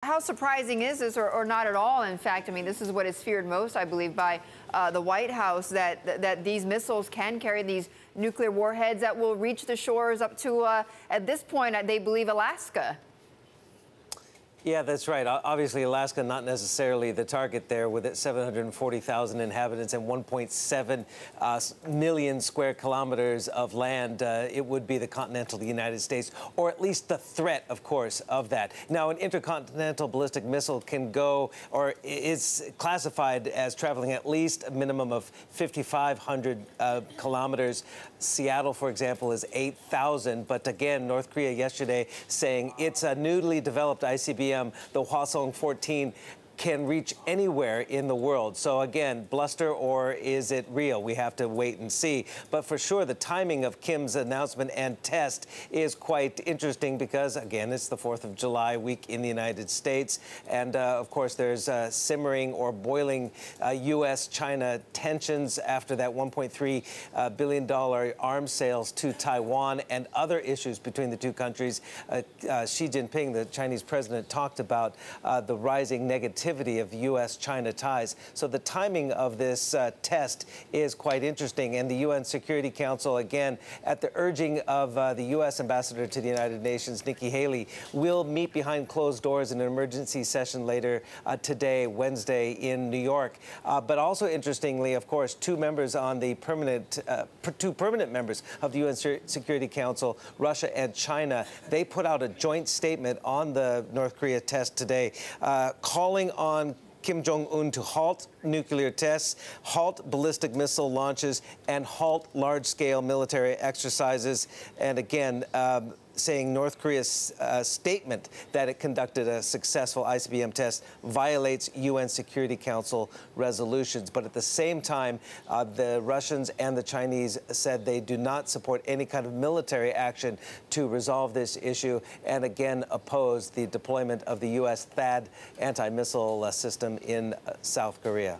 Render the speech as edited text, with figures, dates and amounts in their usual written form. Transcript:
How surprising is this, or not at all? In fact, I mean, this is what is feared most, I believe, by the White House, that these missiles can carry these nuclear warheads that will reach the shores up to, at this point, they believe, Alaska. Yeah, that's right. Obviously, Alaska not necessarily the target there, with its 740,000 inhabitants and 1.7 million square kilometers of land. It would be the continental United States, or at least the threat, of course, of that. Now, an intercontinental ballistic missile can go, or is classified as traveling at least a minimum of 5,500 kilometers. Seattle, for example, is 8,000. But again, North Korea yesterday saying it's a newly developed ICBM, the Hwasong 14, can reach anywhere in the world. So again, bluster, or is it real? We have to wait and see. But for sure, the timing of Kim's announcement and test is quite interesting because, again, it's the 4th of July week in the United States. And of course, there's simmering or boiling U.S.-China tensions after that $1.3 billion arms sales to Taiwan and other issues between the two countries. Xi Jinping, the Chinese president, talked about the rising negativity of U.S.-China ties. So the timing of this test is quite interesting. And the UN Security Council, again, at the urging of the U.S. ambassador to the United Nations, Nikki Haley, will meet behind closed doors in an emergency session later today, Wednesday, in New York. But also interestingly, of course, two members on the two permanent members of the UN Security Council, Russia and China, they put out a joint statement on the North Korea test today, calling on Kim Jong-un to halt nuclear tests, halt ballistic missile launches, and halt large-scale military exercises. And again, saying North Korea's statement that it conducted a successful ICBM test violates UN Security Council resolutions. But at the same time, the Russians and the Chinese said they do not support any kind of military action to resolve this issue, and again oppose the deployment of the U.S. THAAD anti-missile system in South Korea.